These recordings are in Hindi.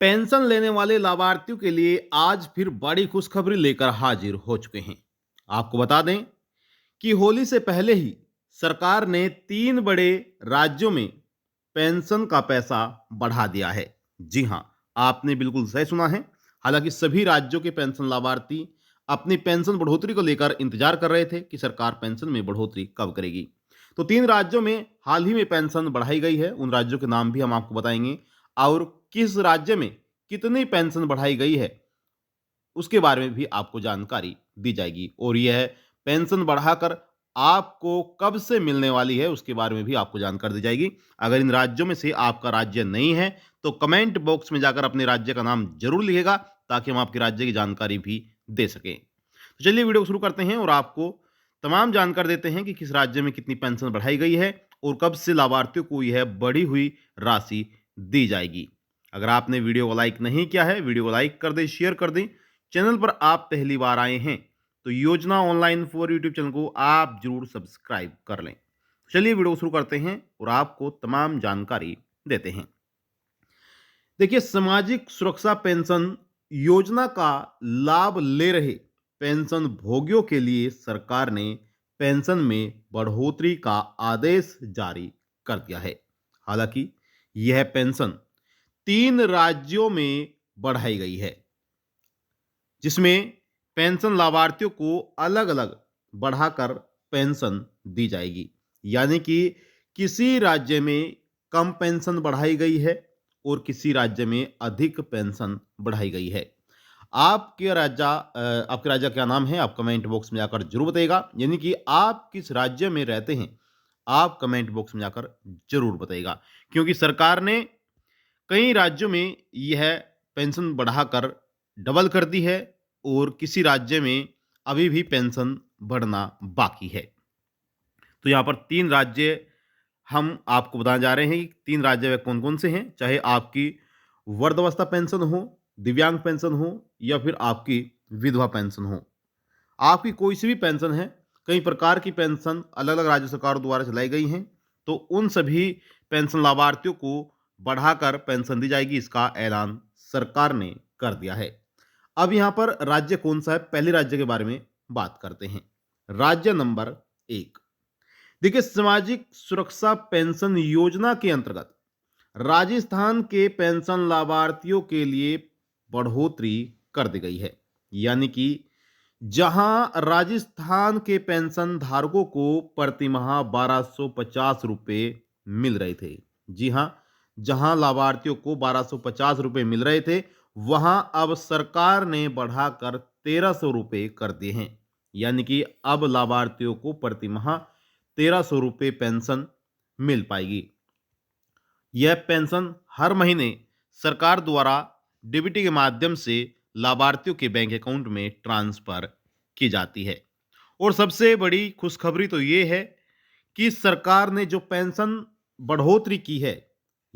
पेंशन लेने वाले लाभार्थियों के लिए आज फिर बड़ी खुशखबरी लेकर हाजिर हो चुके हैं। आपको बता दें कि होली से पहले ही सरकार ने 3 बड़े राज्यों में पेंशन का पैसा बढ़ा दिया है। जी हाँ, आपने बिल्कुल सही सुना है। हालांकि सभी राज्यों के पेंशन लाभार्थी अपनी पेंशन बढ़ोतरी को लेकर इंतजार कर रहे थे कि सरकार पेंशन में बढ़ोतरी कब करेगी। तो 3 राज्यों में हाल ही में पेंशन बढ़ाई गई है। उन राज्यों के नाम भी हम आपको बताएंगे और किस राज्य में कितनी पेंशन बढ़ाई गई है उसके बारे में भी आपको जानकारी दी जाएगी और यह पेंशन बढ़ाकर आपको कब से मिलने वाली है उसके बारे में भी आपको जानकारी दी जाएगी। अगर इन राज्यों में से आपका राज्य नहीं है तो कमेंट बॉक्स में जाकर अपने राज्य का नाम जरूर लिखेगा ताकि हम आपके राज्य की जानकारी भी दे सकें। तो चलिए वीडियो को शुरू करते हैं और आपको तमाम जानकारी देते हैं कि किस राज्य में कितनी पेंशन बढ़ाई गई है और कब से लाभार्थियों को यह बढ़ी हुई राशि दी जाएगी। अगर आपने वीडियो को लाइक नहीं किया है, वीडियो को लाइक कर दें, शेयर कर दें। चैनल पर आप पहली बार आए हैं तो योजना ऑनलाइन फॉर यूट्यूब चैनल को आप जरूर सब्सक्राइब कर लें। चलिए वीडियो शुरू करते हैं और आपको तमाम जानकारी देते हैं। देखिए, सामाजिक सुरक्षा पेंशन योजना का लाभ ले रहे पेंशन भोगियों के लिए सरकार ने पेंशन में बढ़ोतरी का आदेश जारी कर दिया है। हालांकि यह पेंशन 3 राज्यों में बढ़ाई गई है, जिसमें पेंशन लाभार्थियों को अलग-अलग बढ़ाकर पेंशन दी जाएगी। यानी कि किसी राज्य में कम पेंशन बढ़ाई गई है और किसी राज्य में अधिक पेंशन बढ़ाई गई है। आपके राज्य क्या नाम है? आप कमेंट बॉक्स में जाकर जरूर बताइएगा। यानी कि आप किस राज्य में रहते हैं, आप कमेंट बॉक्स में जाकर जरूर बताइएगा। क्योंकि सरकार ने कई राज्यों में यह पेंशन बढ़ाकर डबल कर दी है और किसी राज्य में अभी भी पेंशन बढ़ना बाकी है। तो यहाँ पर 3 राज्य हम आपको बताने जा रहे हैं कि 3 राज्य वे कौन-कौन से हैं। चाहे आपकी वृद्धावस्था पेंशन हो, दिव्यांग पेंशन हो या फिर आपकी विधवा पेंशन हो। आपकी कोई सी भी पेंशन है, कई प्रकार की पेंशन अलग-अलग राज्य सरकारों द्वारा चलाई गई हैं, तो उन सभी पेंशन लाभार्थियों को बढ़ाकर पेंशन दी जाएगी, इसका ऐलान सरकार ने कर दिया है। अब यहाँ पर राज्य कौन सा है, पहले राज्य के बारे में बात करते हैं। राज्य नंबर 1, देखिए, सामाजिक सुरक्षा पेंशन योजना के अंतर्गत राजस्थान के पेंशन लाभार्थियों के लिए बढ़ोतरी कर दी गई है। यानी कि जहां राजस्थान के पेंशन धारकों को प्रति माह 1250 रुपए मिल रहे थे। जी हां, जहां लाभार्थियों को 1250 रुपए मिल रहे थे, वहां अब सरकार ने बढ़ाकर 1300 रुपए कर दिए हैं। यानी कि अब लाभार्थियों को प्रति माह 1300 रुपए पेंशन मिल पाएगी। यह पेंशन हर महीने सरकार द्वारा डीबीटी के माध्यम से लाभार्थियों के बैंक अकाउंट में ट्रांसफर की जाती है। और सबसे बड़ी खुशखबरी तो ये है कि सरकार ने जो पेंशन बढ़ोतरी की है,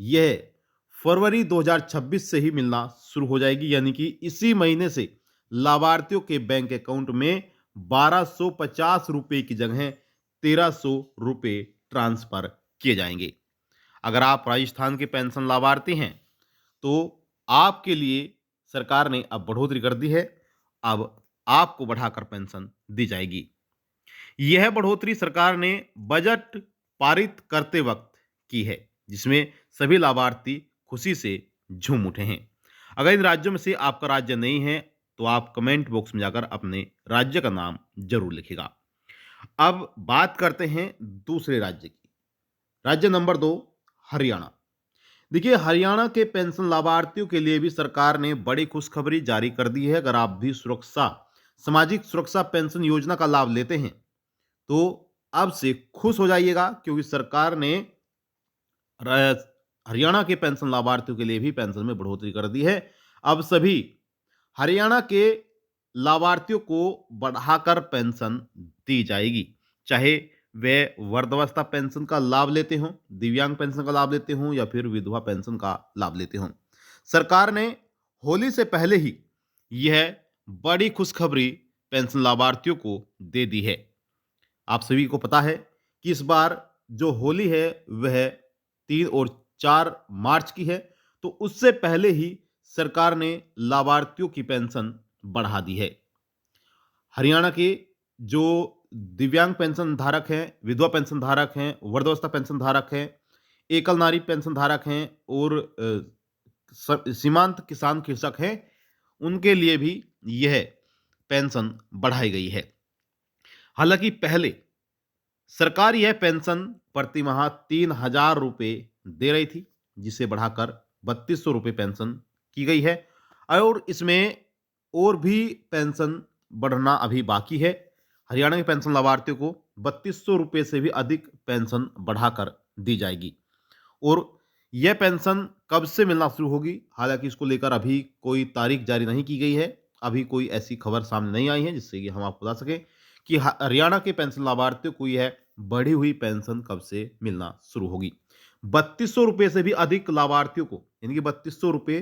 यह फरवरी 2026 से ही मिलना शुरू हो जाएगी। यानी कि इसी महीने से लाभार्थियों के बैंक अकाउंट में 1250 रुपए की जगह 1300 रुपए ट्रांसफर किए जाएंगे। अगर आप राजस्थान के पेंशन लाभार्थी हैं तो आपके लिए सरकार ने अब बढ़ोतरी कर दी है। अब आपको बढ़ाकर पेंशन दी जाएगी। यह बढ़ोतरी सरकार ने बजट पारित करते वक्त की है, जिसमें सभी लाभार्थी खुशी से झूम उठे हैं। अगर इन राज्यों में से आपका राज्य नहीं है तो आप कमेंट बॉक्स में जाकर अपने राज्य का नाम जरूर लिखिएगा। अब बात करते हैं दूसरे राज्य की। राज्य नंबर 2, हरियाणा। देखिए, हरियाणा के पेंशन लाभार्थियों के लिए भी सरकार ने बड़ी खुशखबरी जारी कर दी है। अगर आप भी सामाजिक सुरक्षा पेंशन योजना का लाभ लेते हैं तो अब से खुश हो जाइएगा, क्योंकि सरकार ने हरियाणा के पेंशन लाभार्थियों के लिए भी पेंशन में बढ़ोतरी कर दी है। अब सभी हरियाणा के लाभार्थियों को बढ़ाकर पेंशन दी जाएगी, चाहे वे वृद्धावस्था पेंशन का लाभ लेते हों, दिव्यांग पेंशन का लाभ लेते हों या फिर विधवा पेंशन का लाभ लेते हों। सरकार ने होली से पहले ही यह बड़ी खुशखबरी पेंशन लाभार्थियों को दे दी है। आप सभी को पता है कि इस बार जो होली है वह 3 और 4 मार्च की है, तो उससे पहले ही सरकार ने लाभार्थियों की पेंशन बढ़ा दी है। हरियाणा के जो दिव्यांग पेंशन धारक हैं, विधवा पेंशन धारक हैं, वृद्धावस्था पेंशन धारक हैं, एकल नारी पेंशन धारक हैं और सीमांत किसान कृषक हैं, उनके लिए भी यह पेंशन बढ़ाई गई है। हालांकि पहले सरकार यह पेंशन प्रति माह 3,000 रुपये दे रही थी, जिसे बढ़ाकर 3200 रुपये पेंशन की गई है और इसमें और भी पेंशन बढ़ना अभी बाकी है। हरियाणा के पेंशन लाभार्थियों को 3200 रुपये से भी अधिक पेंशन बढ़ाकर दी जाएगी और यह पेंशन कब से मिलना शुरू होगी, हालांकि इसको लेकर अभी कोई तारीख जारी नहीं की गई है। अभी कोई ऐसी खबर सामने नहीं आई है जिससे कि हम आपको बता सकें कि हरियाणा के पेंशन लाभार्थियों को यह बढ़ी हुई पेंशन कब से मिलना शुरू होगी। 3200 रुपये से भी अधिक लाभार्थियों को, यानी कि 3200 रुपये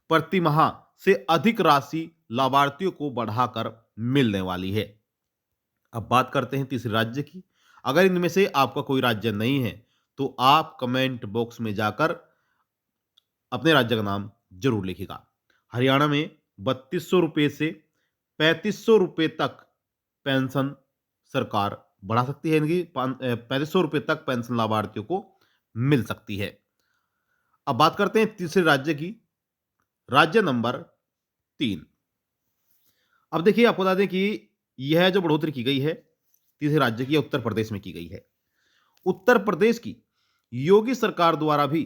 प्रति माह से अधिक राशि लाभार्थियों को बढ़ाकर मिलने वाली है। अब बात करते हैं तीसरे राज्य की। अगर इनमें से आपका कोई राज्य नहीं है तो आप कमेंट बॉक्स में जाकर अपने राज्य का नाम जरूर लिखिएगा। हरियाणा में 3200 रुपये से 3500 रुपये तक पेंशन सरकार बढ़ा सकती है, यानी कि 3500 रुपये तक पेंशन लाभार्थियों को मिल सकती है। अब बात करते हैं तीसरे राज्य की, राज्य नंबर 3। अब देखिए, आपको बता दें कि यह जो बढ़ोतरी की गई है तीसरे राज्य की, उत्तर प्रदेश में की गई है। उत्तर प्रदेश की योगी सरकार द्वारा भी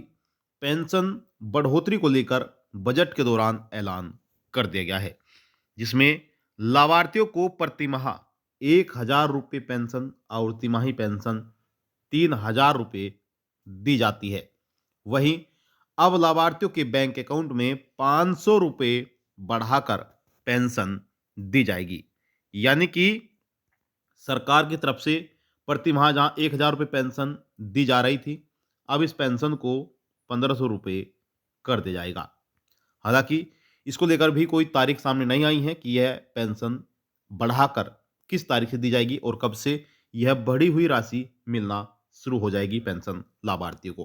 पेंशन बढ़ोतरी को लेकर बजट के दौरान ऐलान कर दिया गया है, जिसमें लाभार्थियों को प्रति माह 1,000 रुपये पेंशन और तिमाही पेंशन 3,000 रुपये दी जाती है। वहीं अब लाभार्थियों के बैंक अकाउंट में 500 रुपये बढ़ाकर पेंशन दी जाएगी, यानी कि सरकार की तरफ से प्रति माह जहां 1,000 रुपये पेंशन दी जा रही थी, अब इस पेंशन को 1,500 रुपये कर दिया जाएगा। हालांकि इसको लेकर भी कोई तारीख सामने नहीं आई है कि यह पेंशन बढ़ाकर किस तारीख से दी जाएगी और कब से यह बढ़ी हुई राशि मिलना शुरू हो जाएगी पेंशन लाभार्थियों को।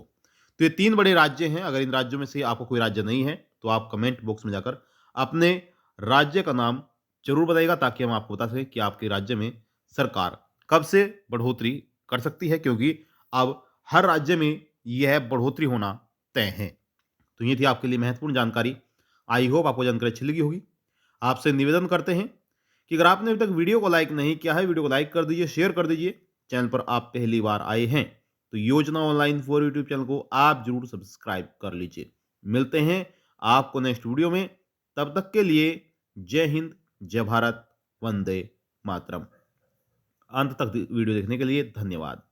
तो ये 3 बड़े राज्य हैं। अगर इन राज्यों में से आपको कोई राज्य नहीं है तो आप कमेंट बॉक्स में जाकर अपने राज्य का नाम जरूर बताइएगा, ताकि हम आपको बता सकें कि आपके राज्य में सरकार कब से बढ़ोतरी कर सकती है, क्योंकि अब हर राज्य में यह बढ़ोतरी होना तय है। तो ये थी आपके लिए महत्वपूर्ण जानकारी। आई होप आपको जानकारी अच्छी लगी होगी। आपसे निवेदन करते हैं कि अगर आपने अभी तक वीडियो को लाइक नहीं किया है, वीडियो को लाइक कर दीजिए, शेयर कर दीजिए। चैनल पर आप पहली बार आए हैं तो योजना ऑनलाइन फॉर यूट्यूब चैनल को आप जरूर सब्सक्राइब कर लीजिए। मिलते हैं आपको नेक्स्ट वीडियो में, तब तक के लिए जय हिंद, जय भारत, वंदे मातरम। अंत तक वीडियो देखने के लिए धन्यवाद।